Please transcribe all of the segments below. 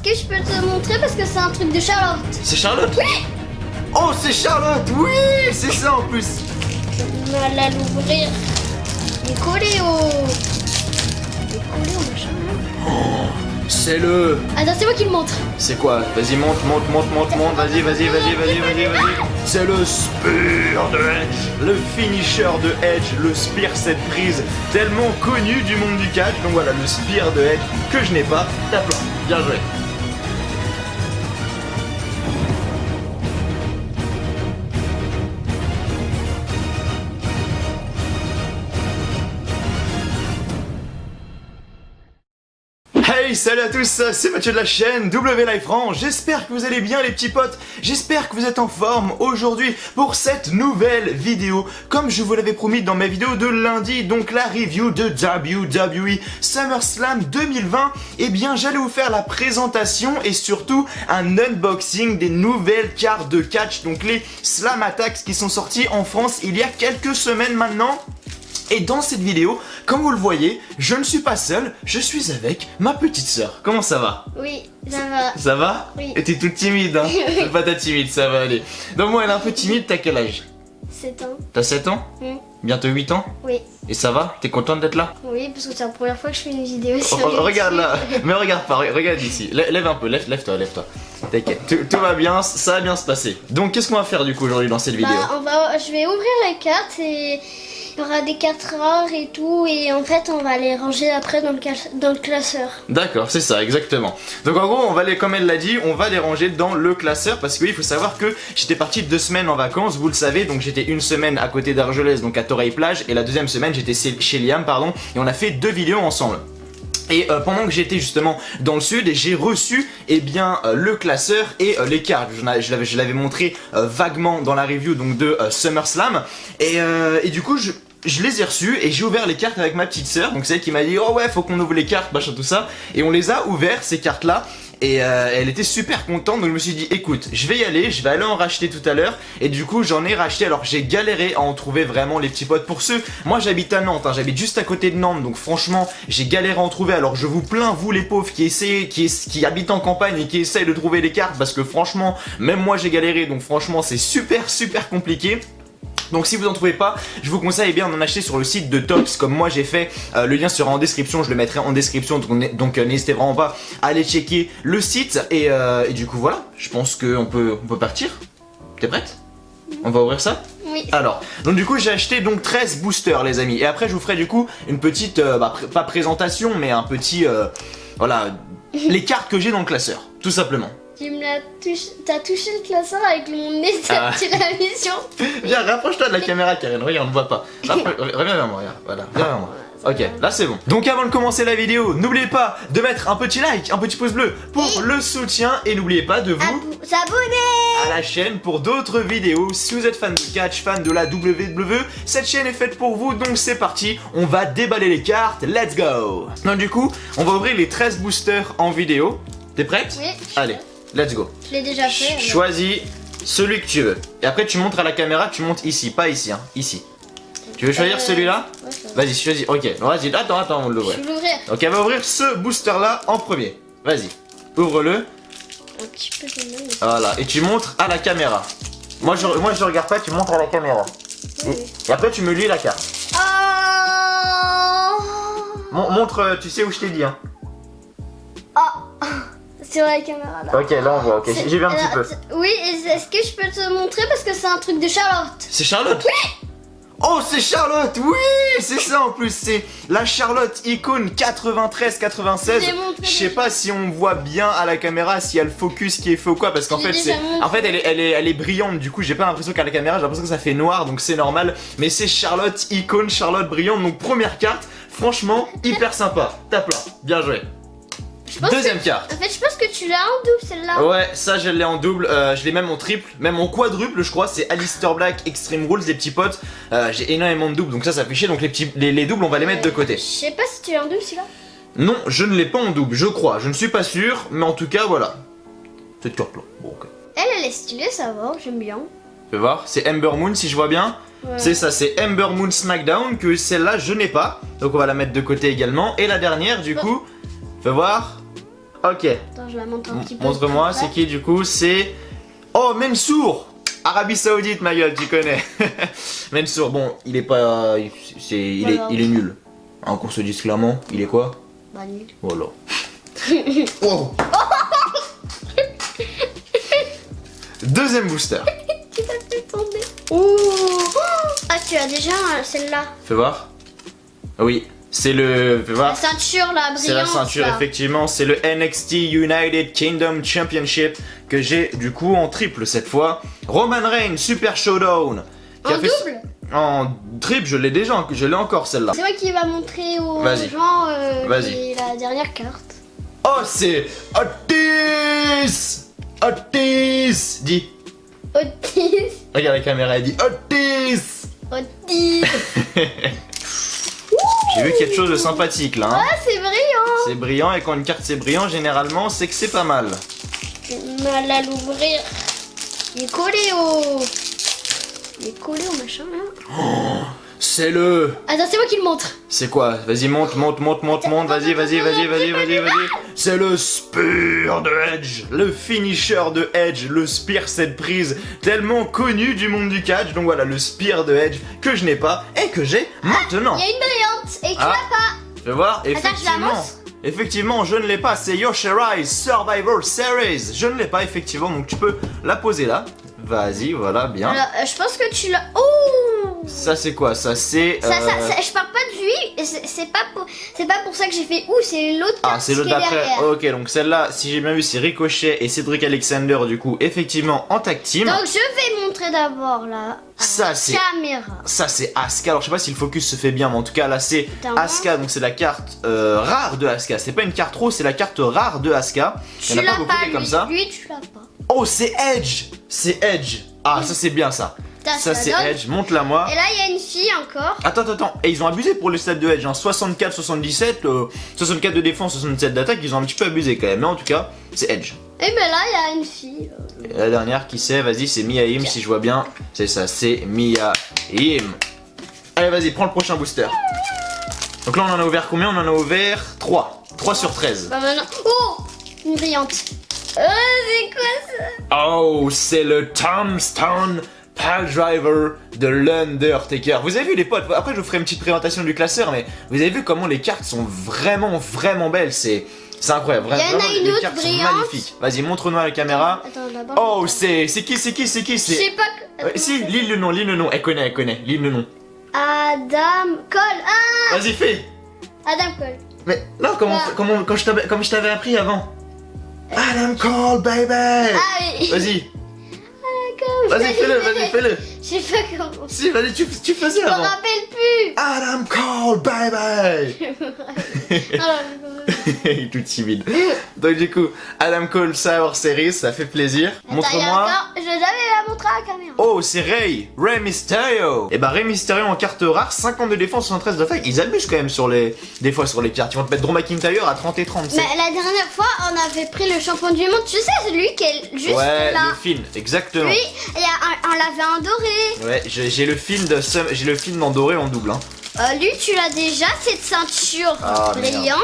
que je peux te montrer parce que c'est un truc de Charlotte. C'est Charlotte? Oui. Oh, c'est Charlotte, oui, c'est ça en plus. J'ai mal à l'ouvrir. Il est collé au... machin. C'est le... Attends, c'est moi qui le montre. C'est quoi? Vas-y, monte, vas-y. C'est le Spear de Edge, le finisher de Edge, le Spear 7 prises, tellement connu du monde du catch. Donc voilà, le Spear de Edge que je n'ai pas. Tape là, bien joué. Hey, salut à tous, c'est Mathieu de la chaîne W Life France. J'espère que vous allez bien les petits potes, j'espère que vous êtes en forme aujourd'hui pour cette nouvelle vidéo. Comme je vous l'avais promis dans ma vidéo de lundi, donc la review de WWE SummerSlam 2020, eh bien j'allais vous faire la présentation et surtout un unboxing des nouvelles cartes de catch, donc les Slam Attacks qui sont sortis en France il y a quelques semaines maintenant. Et dans cette vidéo, comme vous le voyez, je ne suis pas seul, je suis avec ma petite sœur. Comment ça va? Oui, ça va. Ça va? Oui. Et t'es toute timide, hein? Fais pas ta timide, ça va aller. Donc moi, elle est un peu timide, t'as quel âge? 7 ans. T'as 7 ans? Bientôt 8 ans? Oui. Et ça va? T'es contente d'être là? Oui, parce que c'est la première fois que je fais une vidéo sur Regarde YouTube. là, mais regarde pas, regarde ici. Lève un peu, lève-toi. T'inquiète, tout va bien, ça va bien se passer. Donc qu'est-ce qu'on va faire du coup aujourd'hui dans cette vidéo? Je vais ouvrir les cartes et il y aura des cartes rares et tout, et en fait on va les ranger après dans le classeur. D'accord, c'est ça, exactement. Donc en gros, on va les, comme elle l'a dit, on va les ranger dans le classeur parce que oui, il faut savoir que j'étais parti 2 semaines en vacances, vous le savez, donc j'étais une semaine à côté d'Argelès, donc à Toreil-Plage, et la deuxième semaine j'étais chez Liam, pardon, et on a fait 2 vidéos ensemble. Et pendant que j'étais justement dans le sud, j'ai reçu le classeur et les cartes. Je l'avais montré vaguement dans la review donc de SummerSlam. Et du coup je les ai reçus et j'ai ouvert les cartes avec ma petite sœur. Donc c'est elle qui m'a dit oh ouais faut qu'on ouvre les cartes, machin tout ça. Et on les a ouvertes ces cartes là. Et elle était super contente, donc je me suis dit écoute, je vais y aller, je vais aller en racheter tout à l'heure. Et du coup j'en ai racheté, alors j'ai galéré à en trouver vraiment les petits potes. Pour ceux, moi j'habite à Nantes, hein, j'habite juste à côté de Nantes, donc franchement j'ai galéré à en trouver. Alors je vous plains vous les pauvres qui habitent en campagne et qui essayent de trouver les cartes, parce que franchement même moi j'ai galéré, donc franchement c'est super compliqué. Donc si vous en trouvez pas, je vous conseille bien d'en acheter sur le site de Tops comme moi j'ai fait. Le lien sera en description, je le mettrai en description, donc n'hésitez vraiment pas à aller checker le site. Et du coup voilà, je pense qu'on peut partir. T'es prête? On va ouvrir ça? Oui. Alors, donc du coup j'ai acheté donc 13 boosters les amis. Et après je vous ferai du coup une petite, pas présentation mais un petit, voilà, les cartes que j'ai dans le classeur, tout simplement. T'as touché le classeur avec mon nez, c'est la mission. Viens, rapproche-toi de la caméra Karen, regarde, on ne voit pas. Reviens vers moi, regarde, voilà, viens vers moi. Ok, là c'est bon. Donc avant de commencer la vidéo, n'oubliez pas de mettre un petit like, un petit pouce bleu pour le soutien. Et n'oubliez pas de vous abonner à la chaîne pour d'autres vidéos. Si vous êtes fan de catch, fan de la WWE, cette chaîne est faite pour vous. Donc c'est parti, on va déballer les cartes, let's go. Donc du coup, on va ouvrir les 13 boosters en vidéo. T'es prête? Oui. Allez, let's go. Je l'ai déjà fait. Alors. Choisis celui que tu veux. Et après tu montres à la caméra, tu montes ici, pas ici, hein, ici. Tu veux choisir celui-là? Ouais, vas-y, choisis. Ok, vas-y, attends, on l'ouvre. je vais l'ouvrir. Donc elle va ouvrir ce booster là en premier. Vas-y, ouvre-le. Un petit peu de main. Voilà, et tu montres à la caméra. Moi je regarde pas, tu montres à la caméra. Oui. Et après tu me lis la carte. Oh Montre, tu sais où je t'ai dit hein. Oh sur la caméra là. Ok, là on voit, ok, j'ai vu un petit peu. Oui, est-ce que je peux te montrer parce que c'est un truc de Charlotte? C'est Charlotte? Oui. Oh c'est Charlotte, oui c'est ça en plus, c'est la Charlotte Icon 93-96. Je sais pas si on voit bien à la caméra, si y a le focus qui est fait ou quoi, parce qu'en fait elle est brillante, du coup j'ai pas l'impression qu'à la caméra, j'ai l'impression que ça fait noir, donc c'est normal. Mais c'est Charlotte Icon, Charlotte brillante, donc première carte, franchement hyper sympa, tape là, bien joué. Deuxième carte. En fait, je pense que tu l'as en double celle-là. Ouais, ça je l'ai en double, je l'ai même en triple, même en quadruple je crois, c'est Aleister Black Extreme Rules des petits potes. J'ai énormément de doubles, donc ça fait chier, donc les doubles on va les mettre de côté. Je sais pas si tu l'as en double celui-là. Non, je ne l'ai pas en double, je crois, je ne suis pas sûr, mais en tout cas voilà. Cette carte là, bon ok. Elle est stylée, ça va, j'aime bien. Fais voir, c'est Ember Moon si je vois bien. Ouais. C'est ça, c'est Ember Moon SmackDown, que celle-là je n'ai pas, donc on va la mettre de côté également. Et la dernière du coup, fais voir. Ok. Attends, je la montre un petit peu. Montre-moi, plus c'est près. qui du coup? C'est... Oh, Mansour! Arabie Saoudite, ma gueule, tu connais. Mansour, bon, il est pas... il est nul. Hein, qu'on se dise clairement, il est quoi? Bah, nul. Voilà. Oh. Deuxième booster. Tu t'as fait tomber. Ouh. Ah, tu as déjà celle-là. Fais voir. Oui, c'est le... Fais La voir. ceinture, là, brillante. C'est la ceinture, là. effectivement. C'est le NXT United Kingdom Championship que j'ai du coup en triple cette fois. Roman Reigns, Super Showdown. qui En a fait- double. En triple, je l'ai déjà, je l'ai encore celle-là. C'est moi qui va montrer aux Vas-y. gens Vas-y. la dernière carte. Oh, c'est Otis! Otis! Dis. Otis. Regarde la caméra, elle dit Otis! Otis. J'ai vu quelque chose de sympathique là. Hein. Ah, c'est brillant. C'est brillant et quand une carte c'est brillant, généralement, c'est que c'est pas mal. J'ai mal à l'ouvrir. Il est collé au... Il est collé au machin là. C'est le... Attends, c'est moi qui le montre. C'est quoi? Vas-y, monte, vas-y. C'est le Spear de Edge, le finisher de Edge, le Spear cette prise tellement connu du monde du catch. Donc voilà, le Spear de Edge que je n'ai pas et que j'ai maintenant. Il y a une brillante et tu Ah. l'as pas. Tu vas voir, je la effectivement. montre. Effectivement, je ne l'ai pas, c'est Yoshirai Survivor Series. Je ne l'ai pas, effectivement, donc tu peux la poser là. Vas-y, voilà, bien. Alors, je pense que tu l'as. Oh. Ça, c'est quoi? Ça, c'est. Je parle pas de lui. C'est pas pour ça que j'ai fait ou c'est l'autre Ah, carte c'est l'autre qui est d'après. derrière. Ok, donc celle-là, si j'ai bien vu, c'est Ricochet et Cedric Alexander, du coup, effectivement, en tag team. Donc je vais montrer d'abord là. à Ça, la c'est- caméra. Ça, c'est Asuka. Alors, je sais pas si le focus se fait bien, mais en tout cas, là, c'est Attends. Asuka. Donc, c'est la carte rare de Asuka. C'est pas une carte rose, c'est la carte rare de Asuka. Il Tu y en a l'as pas beaucoup pas des comme lui. ça. Lui tu l'as pas. Oh, c'est Edge. C'est Edge. Ah, ça, c'est bien ça. Ça, c'est donne. Edge. Montre-la moi. Et là il y a une fille encore. Attends. Et ils ont abusé pour le stade de Edge. Hein. 64, 77, 64 de défense, 67 d'attaque. Ils ont un petit peu abusé quand même. Mais en tout cas, c'est Edge. Et ben là il y a une fille. Et la dernière, qui c'est? Vas-y, c'est Mia Yim, si je vois bien. C'est ça, c'est Mia Yim. Allez, vas-y, prends le prochain booster. Donc là, on en a ouvert combien? On en a ouvert 3. 3 sur 13. Bah maintenant. Oh, une brillante. C'est quoi ça? Oh, c'est le Tombstone Pile Driver de l'Undertaker. Vous avez vu les potes? Après, je vous ferai une petite présentation du classeur, mais vous avez vu comment les cartes sont vraiment vraiment belles. C'est incroyable. Il y en a Vraiment, une les autre cartes sont brillante. magnifiques. Vas-y, montre-nous à la caméra. Attends, d'abord. Oh, c'est qui? Je sais pas. Si, lis le nom. Elle connaît. Lis le nom. Adam Cole. Ah, Vas-y, fais. Adam Cole. Mais non, comme je t'avais appris avant. Adam Cole, baby. Ah oui. Vas-y, Adam Cole. fais-le. Je sais pas comment. Si, vas-y, tu faisais Je me avant. rappelle plus. Adam Cole, baby. Alors, Il est tout timide. Donc du coup, Adam Cole Sour Series, ça fait plaisir. attends, il y a Montre-moi. encore. Je vais jamais la montrer à la caméra. Oh, c'est Rey Mysterio. Et bah Rey Mysterio en carte rare, 50 de défense, 73 d'attaque. Ils abusent quand même des fois sur les cartes. Ils vont te mettre Drew McIntyre à 30 et 30. Mais la dernière fois, on avait pris le champion du monde. Tu sais, celui qui est juste Ouais, là. le film, exactement. Lui, on l'avait en doré. Ouais, j'ai le film en doré en double. Hein. Lui, tu l'as déjà, cette ceinture Ah, merde. brillante.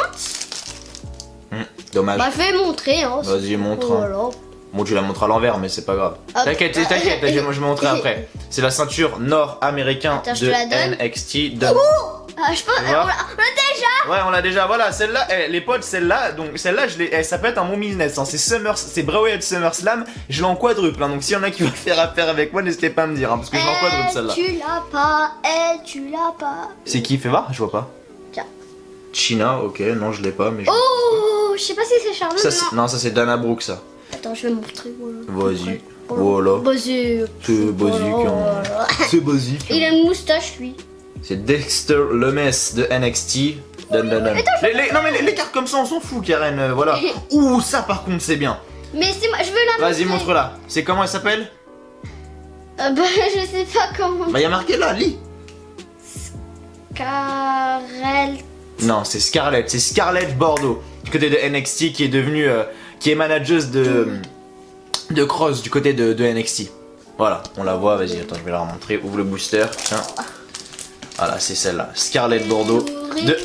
Dommage. Bah, je vais montrer. Hein. Vas-y, montre. Hein. Voilà. Bon, tu la montres à l'envers, mais c'est pas grave. Hop. T'inquiète, je vais montrer après. C'est la ceinture nord-américain Attends, je de te la donne. NXT. De... Ah, je pense. Tu vois On l'a déjà. Ouais, on l'a déjà. Voilà, celle-là, les potes, celle-là, donc celle-là, ça peut être un bon business. Hein. C'est Bray Wyatt SummerSlam. Je l'ai en quadruple. Hein. Donc s'il y en a qui veulent faire affaire avec moi, n'hésitez pas à me dire, hein, parce que je l'ai en quadruple celle-là. Tu l'as pas. Tu l'as pas. C'est qui? Fais voir, je vois pas. Tiens. China, ok, non, je l'ai pas, mais. Oh, je sais pas si c'est Charlotte. Ça, non. non, ça c'est Dana Brooke, ça. Attends, je vais montrer. Vas-y. Voilà. Vas-y. C'est basique. Hein. C'est basique. Il a une moustache, lui. C'est Dexter Lumis de NXT. Non mais les cartes comme ça on s'en fout Karen, voilà. Ouh ça par contre c'est bien. Mais c'est moi, je veux la montrer. Vas-y montre-la. C'est comment elle s'appelle? Bah, je sais pas comment. Bah y'a marqué là, lis. Karel. Non c'est Scarlett Bordeaux. Du côté de NXT qui est devenue, qui est manageuse de Cross du côté de NXT. Voilà, on la voit, vas-y, attends je vais la remontrer. Ouvre le booster, tiens. Voilà, c'est celle-là, Scarlett Bordeaux de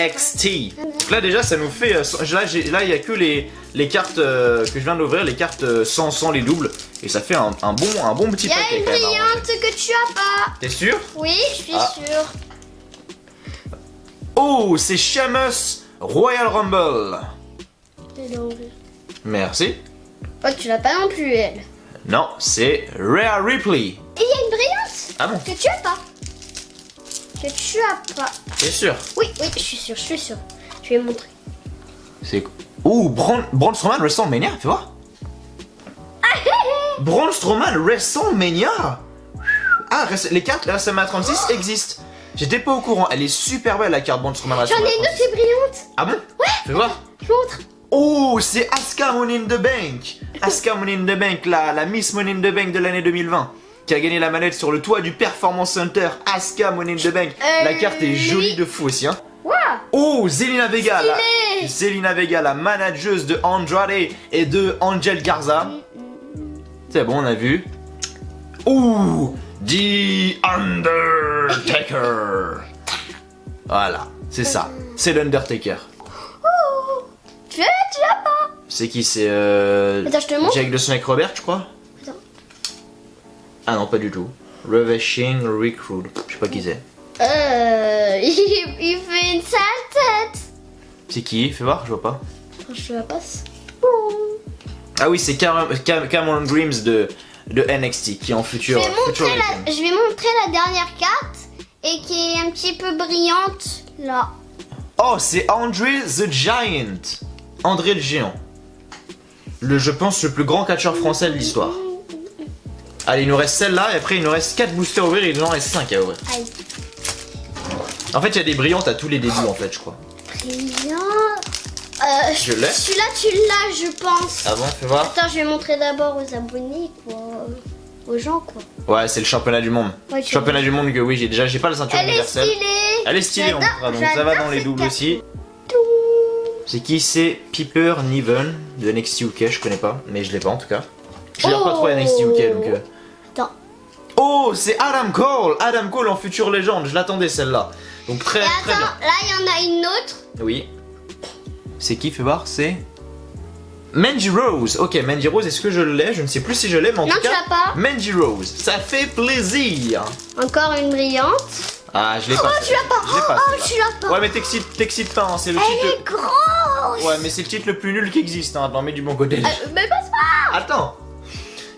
NXT. Donc là déjà ça nous fait, là il y a que les cartes que je viens d'ouvrir, les cartes sans les doubles. Et ça fait un bon petit Il y a paquet une quand même. à brillante ranger. que tu as pas. T'es sûr? Oui, je suis Ah. sûre. Oh, c'est Sheamus Royal Rumble. Je vais l'ouvrir. Merci. Oh, tu l'as pas non plus, elle. Non, c'est Rhea Ripley. Et il y a une brillante Ah bon? que tu as pas. Que tu as pas. T'es sûr? Oui, je suis sûre, je suis sûre. Je vais montrer. C'est quoi? Oh, Braun Strowman WrestleMania, fais voir. Braun Strowman WrestleMania. Ah, les cartes, la WrestleMania 36 existent. J'étais pas au courant. Elle est super belle la carte Braun Strowman J'en WrestleMania ai une autre 36. qui est brillante. Ah bon? Ouais. Fais voir. Je montre. Oh, c'est Asuka Money in the Bank. Asuka Money in the Bank, la Miss Money in the Bank de l'année 2020. Qui a gagné la manette sur le toit du Performance Center. Asuka Money in the Bank. La carte est jolie de fou aussi, hein. Waouh. Oh, Zelina Vega, Stylé. Zelina Vega, la manageuse de Andrade et de Angel Garza. C'est bon, on a vu. Ouh, The Undertaker. Voilà, c'est ça. C'est l'Undertaker. Tu l'as pas. C'est qui? C'est Attends, je te montre. Jake the Snake Robert, je crois. Attends. Ah non, pas du tout. Ravishing Recruit. Je sais pas qui c'est. Il fait une sale tête. C'est qui? Fais voir, je vois pas. Attends, je te la passe. Ah oui, c'est Cameron Grimes de NXT qui est en futur. Je vais montrer la dernière carte et qui est un petit peu brillante là. Oh, c'est Andre the Giant. André le Géant. Je pense, le plus grand catcheur français de l'histoire. Allez, il nous reste celle-là et après il nous reste 4 boosters à ouvrir et il nous en reste 5 à ouvrir. Aïe. En fait, il y a des brillantes à tous les débuts en fait, je crois. Brillant. Je l'ai. Celui-là, tu l'as, je pense. Ah bon, fais voir. Attends, je vais montrer d'abord aux abonnés, quoi. Aux gens, quoi. Ouais, c'est le championnat du monde. Ouais, tu Championnat du monde que oui, j'ai pas la ceinture Elle est universelle. stylée. Elle est stylée, on J'adore- verra, donc ça va j'adore dans les cette doubles carte. aussi. Tout. C'est qui? C'est Piper Niven de NXT UK, je connais pas, mais je l'ai pas en tout cas. Je regarde pas trop NXT UK donc. Attends. Oh, c'est Adam Cole en future légende, je l'attendais celle-là. Donc très Et très attends, bien. là, il y en a une autre. Oui. C'est qui? Fais voir, c'est Mandy Rose. Ok, Mandy Rose, est-ce que je l'ai? Je ne sais plus si je l'ai, mais en Non, tout tu cas. l'as pas. Mandy Rose, ça fait plaisir. Encore une brillante. Ah, je l'ai pas. Tu l'as pas. Je l'ai pas, Oh, celle-là. tu l'as pas. Ouais, mais t'excites pas, hein, c'est le Elle titre. est grosse. Ouais, mais c'est le titre le plus nul qui existe, hein. Attends, mets du bon côté. Mais passe pas. Attends.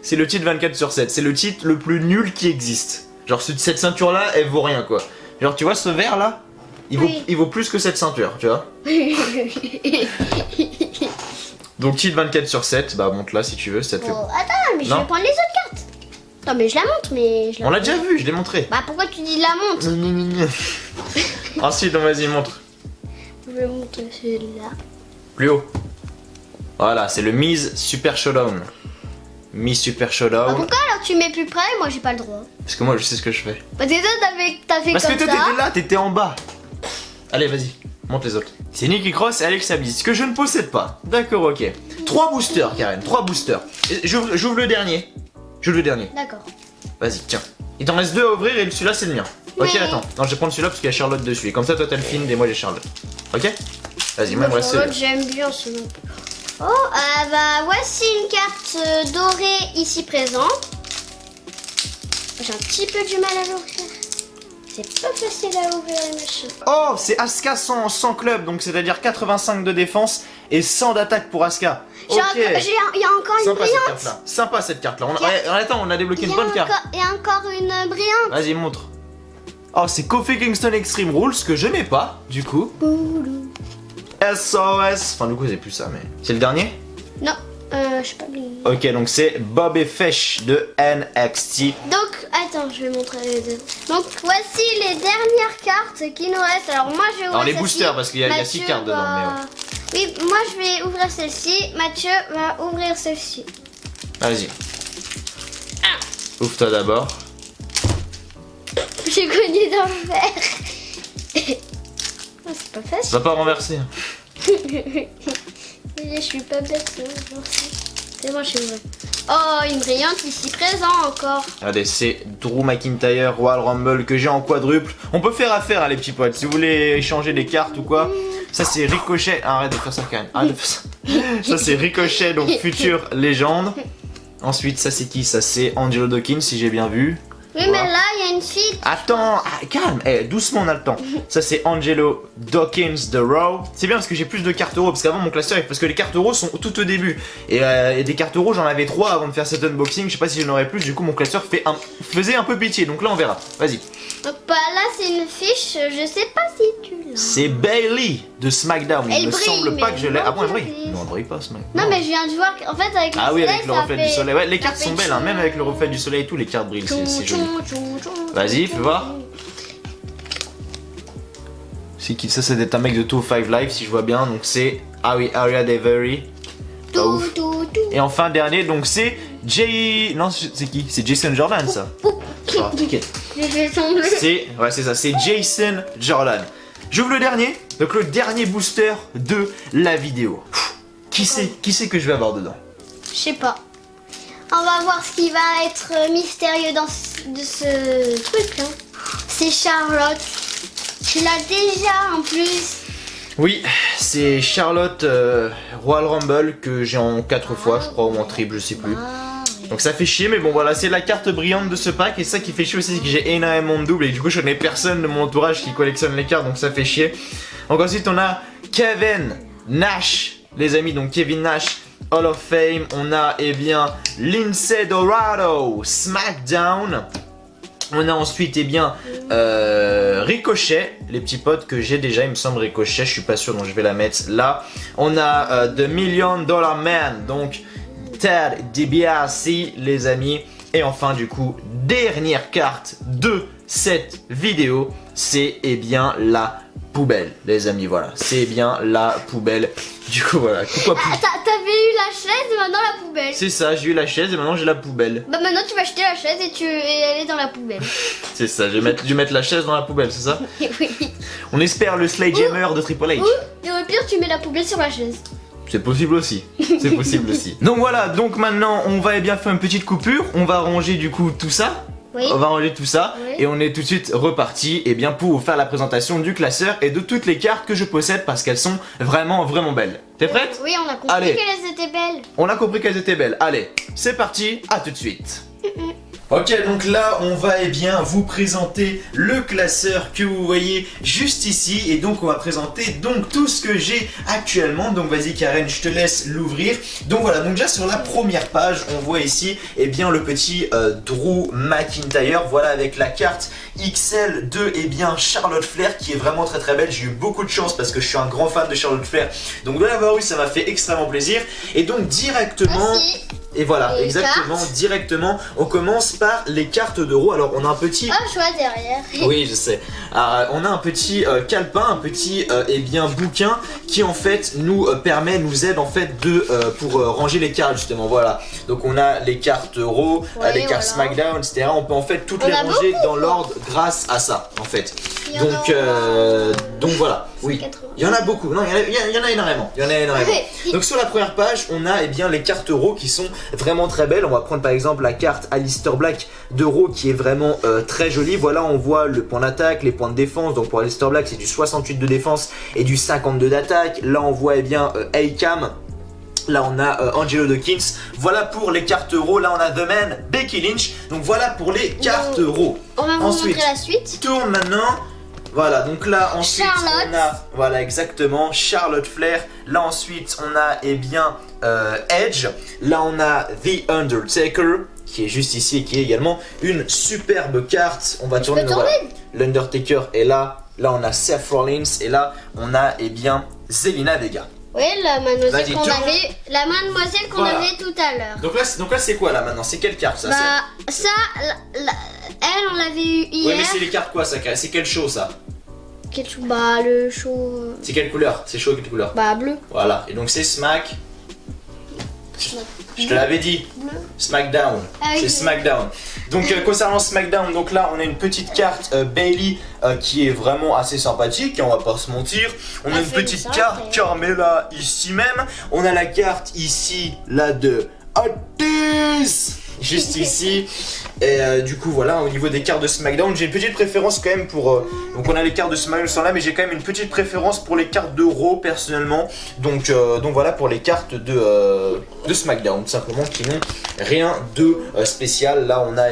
C'est le titre 24/7, c'est le titre le plus nul qui existe. Genre, cette ceinture-là, elle vaut rien, quoi. Genre, tu vois, ce verre-là, Oui. il vaut plus que cette ceinture, tu vois. Donc, titre 24/7, bah, monte-la si tu veux, ça te fait. Bon, attends, mais je Non. vais prendre les autres cartes. Non, mais je la montre, mais je la On l'a déjà vu, je l'ai montré. Bah, pourquoi tu dis la montre? Ensuite, vas-y, montre. Je vais montrer celui-là. Plus haut. Voilà, c'est le Miz Super Showdown. Miz Super Bah, Showdown. pourquoi alors tu mets plus près? Moi, j'ai pas le droit. Parce que moi, je sais ce que je fais. Bah, t'as fait Parce que comme toi, ça. t'étais là, t'étais en bas. Allez, vas-y, monte les autres. C'est Nikki Cross et Alexa Bliss, que je ne possède pas. D'accord, ok. 3 boosters, Karen, 3 boosters. Et j'ouvre le dernier. J'ouvre le dernier. D'accord. Vas-y, tiens. Il t'en reste 2 à ouvrir et celui-là, c'est le mien. Ok, Mais- attends. Non, je vais prendre celui-là parce qu'il y a Charlotte dessus. Et comme ça, toi, t'as le film et moi, j'ai Charlotte. Ok? Vas-y, moi, il me reste Charlotte, celui-là. j'aime bien ce nom. Oh, bah, voici une carte dorée ici présente. J'ai un petit peu du mal à l'ouvrir. C'est pas facile à ouvrir les machins. Oh, c'est Asuka sans club, donc c'est-à-dire 85 de défense et 100 d'attaque pour Asuka. Ok. Il y a encore une Sympa cette brillante. carte-là. Sympa cette carte-là. Il y a- Ouais, attends, on a débloqué une bonne carte. Il y a encore une brillante. Vas-y, montre. Oh, c'est Kofi Kingston Extreme Rules que je n'ai pas, du coup. SOS. Enfin, du coup, c'est plus ça, mais. C'est le dernier? Non, je sais pas. Ok, donc c'est Bobby Fish de NXT. Donc, attends, je vais montrer les deux. Donc, voici les dernières cartes qui nous restent. Alors, moi, je vais ouvrir Alors, les celle-ci. boosters, parce qu'il y a Mathieu 6 cartes dedans, va- Oui, moi, je vais ouvrir celle-ci. Mathieu va ouvrir celle-ci. Vas-y. Ouvre-toi d'abord. J'ai cogné dans le verre. Oh, c'est pas Ça facile. va pas renverser. Je suis pas bête. C'est bon, je suis ouvert. Oh, une brillante ici présent encore. Regardez, c'est Drew McIntyre Royal Rumble que j'ai en quadruple. On peut faire affaire, hein, les petits potes. Si vous voulez échanger des cartes ou quoi. Ça, c'est Ricochet. Arrête de faire ça, Karen. Arrête de faire ça. Ça c'est Ricochet, donc future légende. Ensuite, ça c'est qui? Ça c'est Angelo Dawkins, si j'ai bien vu. Oui, Voilà. mais là, il y a une fille. Attends, calme, doucement on a le temps. Ça c'est Angelo Dawkins de Raw. C'est bien parce que j'ai plus de cartes euros, parce qu'avant mon classeur, parce que les cartes euros sont tout au début. Et des cartes euros, j'en avais 3 avant de faire cet unboxing, je sais pas si j'en aurais plus, du coup mon classeur faisait un peu pitié, donc là on verra. Vas-y. Donc bah, là, c'est une fiche, je sais pas si tu l'as. C'est Bailey de SmackDown. Il Elle me brille, semble pas mais que je l'ai. non, Ah bon, elle je brille? l'ai. Non, elle brille pas SmackDown. Non, mais je viens de voir qu'en fait, avec le Ah oui, soleil, avec le ça reflet fait- du soleil. Ouais, les ça cartes fait sont belles, hein, même avec le reflet du soleil et tout, les cartes brillent, c'est joli. Vas-y, fais voir. C'est qui ça? C'est d'être un mec de 205 Live, si je vois bien. Donc c'est. Ah oui, Aria Devery. Pas Tout, ouf. tout, tout. Et enfin, dernier, donc c'est Jay. Non, c'est qui? C'est Jason Jordan, ça. Ah, t'inquiète. J'ai fait tomber. Ouais, c'est ça, c'est Jason Jordan. J'ouvre le dernier, donc le dernier booster de la vidéo. Qui c'est que je vais avoir dedans? Je sais pas. On va voir ce qui va être mystérieux dans de ce truc là. C'est Charlotte. Tu l'as déjà en plus. Oui, c'est Charlotte Royal Rumble que j'ai en 4 fois, je crois, ou en triple, je sais plus. Ah, oui. Donc ça fait chier, mais bon voilà, c'est la carte brillante de ce pack. Et ça qui fait chier aussi, c'est que j'ai énormément de doubles. Et du coup, je connais personne de mon entourage qui collectionne les cartes, donc ça fait chier. Donc ensuite, on a Kevin Nash, les amis, donc Kevin Nash, Hall of Fame. On a, eh bien, Lindsay Dorado, SmackDown. On a ensuite, eh bien, Ricochet, les petits potes que j'ai déjà, il me semble Ricochet, je suis pas sûr, donc je vais la mettre là. On a The $1 Million Man, donc Ted DiBiase, les amis. Et enfin, du coup, dernière carte de cette vidéo, c'est, eh bien, la poubelle, les amis, voilà. C'est bien la poubelle. Du coup, voilà. Pourquoi Ah, t'avais eu la chaise et maintenant la poubelle. C'est ça, j'ai eu la chaise et maintenant j'ai la poubelle. Bah maintenant tu vas acheter la chaise et elle est dans la poubelle. C'est ça, je vais mettre la chaise dans la poubelle, c'est ça? Oui. On espère le Sledgehammer de Triple H. Ou, et au pire tu mets la poubelle sur la chaise. C'est possible aussi. C'est possible aussi. Donc voilà, donc maintenant on va eh bien faire une petite coupure. On va ranger du coup tout ça. Oui. On va ranger tout ça Oui. et on est tout de suite reparti eh bien pour vous faire la présentation du classeur et de toutes les cartes que je possède parce qu'elles sont vraiment vraiment belles. T'es prête? Oui, on a compris Allez. qu'elles étaient belles. On a compris qu'elles étaient belles. Allez, c'est parti, à tout de suite. Ok, donc là on va eh bien vous présenter le classeur que vous voyez juste ici et donc on va présenter donc tout ce que j'ai actuellement. Donc vas-y Karen, je te laisse l'ouvrir. Donc voilà, donc déjà sur la première page on voit ici eh bien le petit Drew McIntyre, voilà avec la carte XL de eh bien Charlotte Flair qui est vraiment très très belle. J'ai eu beaucoup de chance parce que je suis un grand fan de Charlotte Flair, donc de l'avoir eu ça m'a fait extrêmement plaisir. Et donc directement... Aussi. Et voilà, Les exactement, cartes. directement, on commence par les cartes d'euros. Alors on a un petit... Oh, je vois derrière. Oui, je sais. On a un petit calepin, un petit eh bien bouquin qui en fait nous nous aide en fait pour ranger les cartes justement. Voilà. Donc on a les cartes euros, Ouais, les cartes voilà. SmackDown, etc. On peut en fait toutes On les a ranger beaucoup, dans l'ordre grâce à ça en fait. Il y en Donc voilà. Oui. 80. Il y en a beaucoup. Non, il y en a énormément. Il y en a énormément. Oui. Donc sur la première page, on a eh bien les cartes euros qui sont vraiment très belles. On va prendre par exemple la carte Aleister Black d'euros qui est vraiment très jolie. Voilà, on voit le point d'attaque, les points de défense. Donc pour Aleister Black, c'est du 68 de défense et du 52 d'attaque. Là, on voit eh bien Akam. Là on a Angelo Dawkins. Voilà pour les cartes euros. Là on a The Man, Becky Lynch. Donc voilà pour les cartes euros. On va vous Ensuite. montrer la suite. Tourne maintenant. Voilà, donc là ensuite Charlotte. on a, voilà exactement, Charlotte Flair. Là ensuite on a eh bien Edge. Là on a The Undertaker qui est juste ici et qui est également une superbe carte. On va tourner, peux voilà. tourner. L'Undertaker est là. Là on a Seth Rollins et là on a eh bien Zelina Vega. Oui, la mademoiselle Vas-y, qu'on tourne. avait, Voilà. avait tout à l'heure. Donc là c'est quoi là maintenant? C'est quelle carte ça? Bah, ça, elle, on l'avait eu Oui hier. mais c'est les cartes quoi ça? C'est quel show ça? Bah, le show. C'est quelle couleur? C'est chaud quelle couleur? Bah, bleu. Voilà, et donc c'est Smack. Je te l'avais dit. Bleu. SmackDown, Ah oui, c'est oui. SmackDown. Donc concernant SmackDown, donc là on a une petite carte Bailey qui est vraiment assez sympathique, hein, on va pas se mentir. On a Ah, une c'est petite ça, carte ouais. Carmella ici même. On a la carte ici, là de Otis, juste ici. Et du coup voilà, au niveau des cartes de SmackDown, j'ai une petite préférence quand même pour... donc on a les cartes de SmackDown sont là, mais j'ai quand même une petite préférence pour les cartes de Raw personnellement. Donc voilà pour les cartes de SmackDown, tout simplement, qui n'ont rien de spécial. Là on a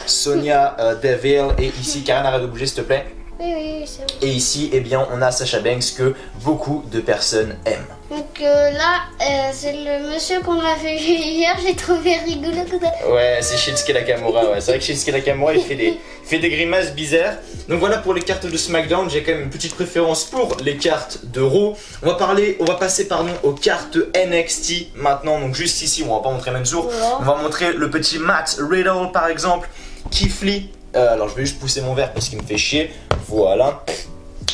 Sonya Deville, et ici Karen, arrête de bouger s'il te plaît. Oui, c'est bon. Et ici on a Sasha Banks que beaucoup de personnes aiment. Donc là, c'est le monsieur qu'on a fait hier, j'ai trouvé rigolo. Ouais, c'est Shinsuke Nakamura, ouais. C'est vrai que Shinsuke Nakamura il fait des grimaces bizarres. Donc voilà pour les cartes de SmackDown, j'ai quand même une petite préférence pour les cartes de Raw. On va passer aux cartes NXT maintenant. Donc juste ici, on va pas montrer Mansour. Voilà. On va montrer le petit Matt Riddle par exemple, Keith Lee. Alors je vais juste pousser mon verre parce qu'il me fait chier. Voilà.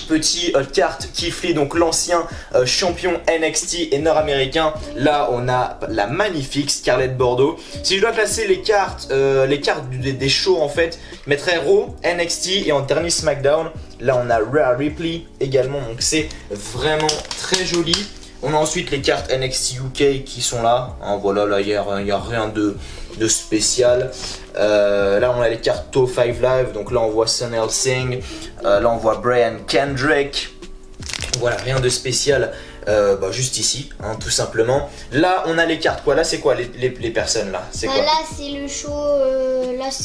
Petit carte Keith Lee, donc l'ancien champion NXT et nord-américain. Là on a la magnifique Scarlett Bordeaux. Si je dois classer les cartes des shows en fait, je mettrais Raw, NXT et en dernier SmackDown. Là on a Rhea Ripley également, donc c'est vraiment très joli. On a ensuite les cartes NXT UK qui sont là. Hein, voilà, là il n'y a rien de spécial. Là on a les cartes Top 5 Live, donc là on voit Sun Helsing, là on voit Brian Kendrick. Voilà, rien de spécial, juste ici, hein, tout simplement. Là on a les cartes, quoi, là c'est quoi les personnes là, c'est quoi? Là c'est le show,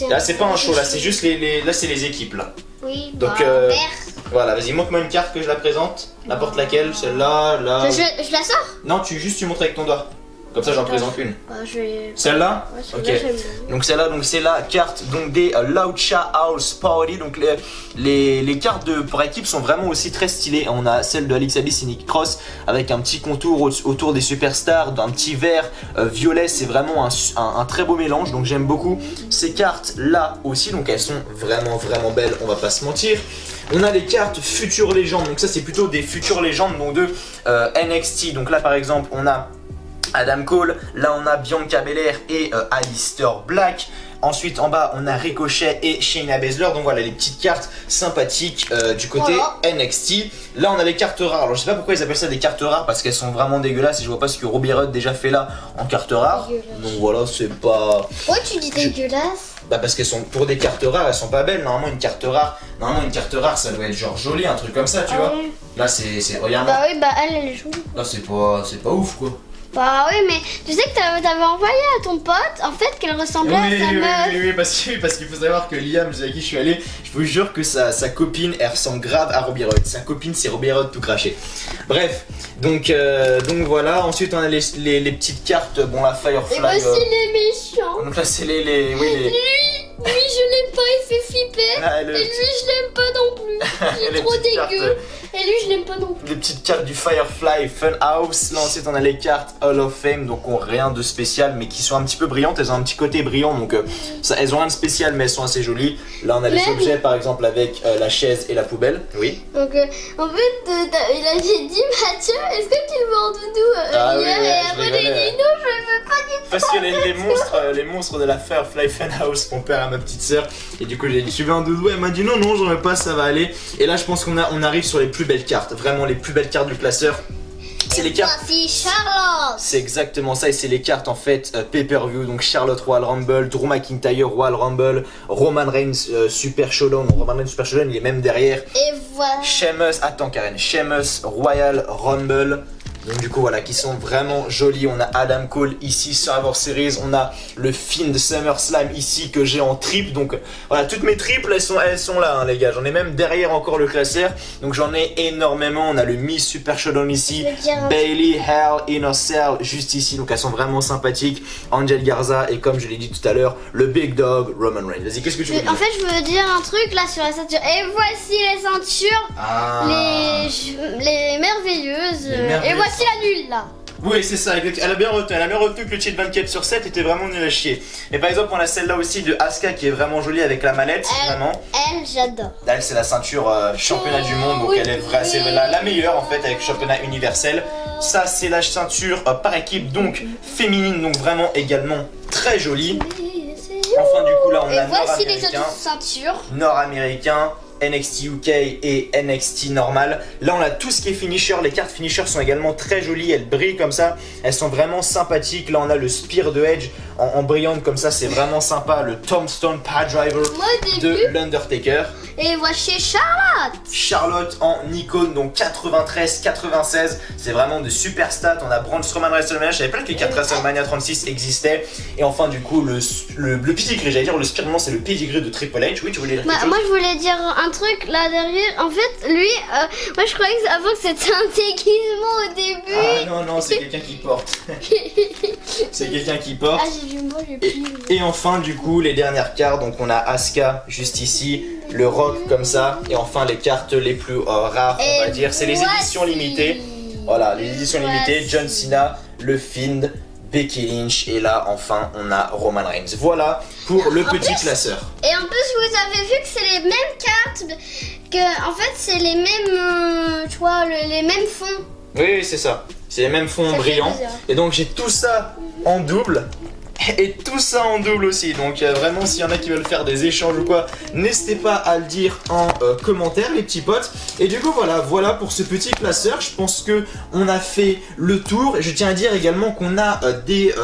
Là c'est pas un show, là c'est juste là c'est les équipes là. Oui, Donc vert. voilà, vas-y montre-moi une carte que je la présente, n'importe laquelle, celle-là, là... Je la sors? Non, tu montres avec ton doigt. Comme ça j'en présente une. Je vais... Celle-là? Ouais, Ok. celle-là, j'aime bien. Donc celle-là, c'est la carte donc des Lucha House Party. Donc les cartes pour équipe sont vraiment aussi très stylées. On a celle de Alexa Bliss et Nikki Cross avec un petit contour autour des superstars, d'un petit vert violet. C'est vraiment un très beau mélange. Donc j'aime beaucoup ces cartes là aussi. Donc elles sont vraiment belles, on va pas se mentir. On a les cartes Futures Légendes. Donc ça c'est plutôt des Futures Légendes donc de NXT. Donc là par exemple on a Adam Cole, là on a Bianca Belair et Aleister Black. Ensuite en bas on a Ricochet et Shayna Baszler. Donc voilà les petites cartes sympathiques du côté NXT. Là on a les cartes rares. Alors je sais pas pourquoi ils appellent ça des cartes rares, parce qu'elles sont vraiment dégueulasses et je vois pas ce que Robbie Roode déjà fait là en cartes rares. Donc voilà, c'est pas... Pourquoi tu dis dégueulasse? Bah parce qu'elles sont pour des cartes rares, elles sont pas belles. Normalement une carte rare ça doit être genre joli, un truc comme ça, tu vois. Oui. Là c'est regarde. Bah oui, bah elle est jolie. Là c'est pas ouf quoi. Bah oui, mais tu sais que t'avais envoyé à ton pote en fait qu'elle ressemblait à sa meuf. Oui, parce qu'il faut savoir que Liam, avec qui je suis allé, je vous jure que sa copine, elle ressemble grave à Robbie Roode. Sa copine, c'est Robbie Roode tout craché. Bref, donc voilà. Ensuite, on a les petites cartes. Bon, la Firefly. Et voici les méchants. Donc là, c'est les... Lui, je l'aime pas, il fait flipper. Ah, Et lui, je l'aime pas non plus. Il est trop dégueu. Et lui, je l'aime pas non plus. Les petites cartes du Firefly Funhouse. Là, ensuite, on a les cartes Hall of Fame. Donc, on rien de spécial, mais qui sont un petit peu brillantes. Elles ont un petit côté brillant. Donc, elles ont rien de spécial, mais elles sont assez jolies. Là, on a les objets, par exemple, avec la chaise et la poubelle. Oui. Donc, en fait, il avait dit, Mathieu, est-ce que tu veux en doudou hier? Et après, j'ai dit, non, je veux pas du tout. Parce que les monstres de la Firefly Funhouse font peur à ma petite sœur. Et du coup, j'ai dit, tu veux un doudou? Elle m'a dit, non, j'en veux pas, ça va aller. Et là, je pense qu'on arrive sur les plus belles cartes. Vraiment, les plus belles cartes du classeur. C'est les cartes. Voici Charlotte. C'est exactement ça, et c'est les cartes en fait pay-per-view. Donc Charlotte Royal Rumble, Drew McIntyre Royal Rumble, Roman Reigns Super Showdown. Roman Reigns Super Showdown, il est même derrière. Et voilà. Sheamus, attends Karen, Sheamus Royal Rumble. Donc du coup voilà, qui sont vraiment jolis. On a Adam Cole ici, Survivor Series. On a le film de SummerSlam ici que j'ai en triple. Donc voilà, toutes mes triples elles sont là hein, les gars. J'en ai même derrière encore le classeur. Donc j'en ai énormément. On a le Miss Super Showdown ici, Bayley, Hell, Inner Cell juste ici. Donc elles sont vraiment sympathiques. Angel Garza et comme je l'ai dit tout à l'heure, le Big Dog Roman Reigns. Vas-y, qu'est-ce que tu veux dire? En fait, je veux dire un truc là sur la ceinture. Et voici les ceintures, les merveilleuses. Et voici la nulle là. Oui, c'est ça, elle a bien retenu que le cheat 24/7 était vraiment nul à chier. Et par exemple, on a celle-là aussi de Asuka qui est vraiment jolie avec la mallette, vraiment. Elle, j'adore. Elle, c'est la ceinture championnat du monde, donc elle est c'est la meilleure en fait avec championnat universel. Ça, c'est la ceinture par équipe, donc féminine, donc vraiment également très jolie. Enfin, du coup, là, on a voici les nord-américain. autres ceintures. Nord-américain. NXT UK et NXT normal. Là on a tout ce qui est finisher, les cartes finisher sont également très jolies, elles brillent comme ça, elles sont vraiment sympathiques. Là on a le Spear de Edge en brillante comme ça, c'est vraiment sympa. Le Tombstone Power Driver de l'Undertaker. Et voici Charlotte. Charlotte en icône, donc 93, 96, c'est vraiment de super stats. On a Braun Strowman WrestleMania, je savais pas que les cartes WrestleMania 36 existaient. Et enfin du coup le pedigree, j'allais dire le Spear, non c'est le pedigree de Triple H. Oui, tu voulais dire quelque chose? Moi je voulais dire un truc là derrière. En fait lui, moi je croyais avant que c'était un déguisement au début. Ah non, c'est quelqu'un qui porte. C'est quelqu'un qui porte. Ah j'ai vu moi, j'ai plus. Et enfin du coup les dernières cartes, donc on a Asuka juste ici, le Rock comme ça, et enfin les cartes les plus rares on va dire, c'est les éditions limitées. Voilà, les éditions limitées, John Cena, le Fiend, Becky Lynch, et là enfin on a Roman Reigns. Voilà pour le petit classeur. Et en plus vous avez vu que c'est les mêmes cartes, que en fait c'est les mêmes, tu vois, les mêmes fonds. Oui, c'est ça, c'est les mêmes fonds Ça fait brillants. plaisir. Et donc j'ai tout ça en double. Et tout ça en double aussi, donc vraiment s'il y en a qui veulent faire des échanges ou quoi, n'hésitez pas à le dire en commentaire les petits potes. Et du coup voilà pour ce petit classeur, je pense que on a fait le tour. Et je tiens à dire également qu'on a des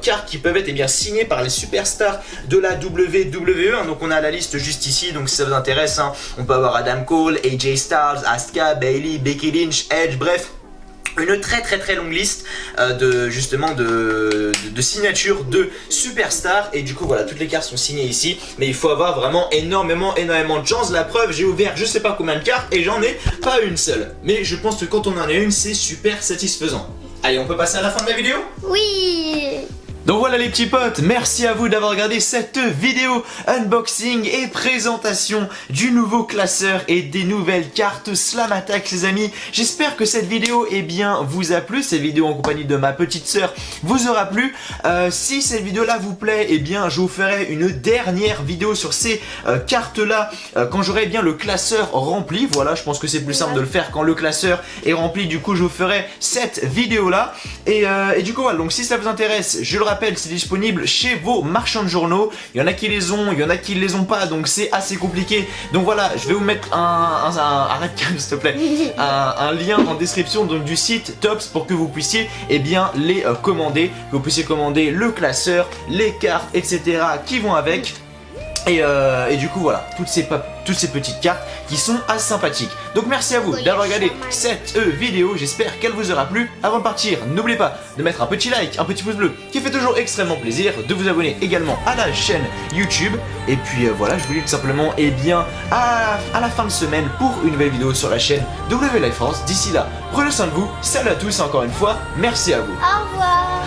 cartes qui peuvent être signées par les superstars de la WWE, hein. Donc on a la liste juste ici, donc si ça vous intéresse, hein, on peut avoir Adam Cole, AJ Styles, Asuka, Bayley, Becky Lynch, Edge, bref. Une très longue liste de signatures de superstars. Et du coup voilà, toutes les cartes sont signées ici. Mais il faut avoir vraiment énormément de chance. La preuve, j'ai ouvert je sais pas combien de cartes et j'en ai pas une seule. Mais je pense que quand on en a une, c'est super satisfaisant. Allez, on peut passer à la fin de la vidéo? Oui. Donc voilà les petits potes, merci à vous d'avoir regardé cette vidéo unboxing et présentation du nouveau classeur et des nouvelles cartes Slam Attack les amis. J'espère que cette vidéo vous a plu, cette vidéo en compagnie de ma petite sœur vous aura plu. Si cette vidéo là vous plaît, je vous ferai une dernière vidéo sur ces cartes là quand j'aurai le classeur rempli. Voilà, je pense que c'est plus simple de le faire quand le classeur est rempli. Du coup je vous ferai cette vidéo là et du coup voilà, donc si ça vous intéresse, je le rappelle, c'est disponible chez vos marchands de journaux. Il y en a qui les ont, il y en a qui les ont pas, donc c'est assez compliqué. Donc voilà, je vais vous mettre arrête s'il te plaît, un lien en description donc du site Topps pour que vous puissiez les commander, que vous puissiez commander le classeur, les cartes, etc. qui vont avec. Et du coup voilà, toutes ces petites cartes qui sont assez sympathiques. Donc merci à vous d'avoir regardé cette vidéo, j'espère qu'elle vous aura plu. Avant de partir, n'oubliez pas de mettre un petit like, un petit pouce bleu qui fait toujours extrêmement plaisir, de vous abonner également à la chaîne YouTube. Et puis voilà, je vous dis tout simplement à la fin de semaine pour une nouvelle vidéo sur la chaîne W Life France. D'ici là, prenez soin de vous, salut à tous et encore une fois, merci à vous. Au revoir.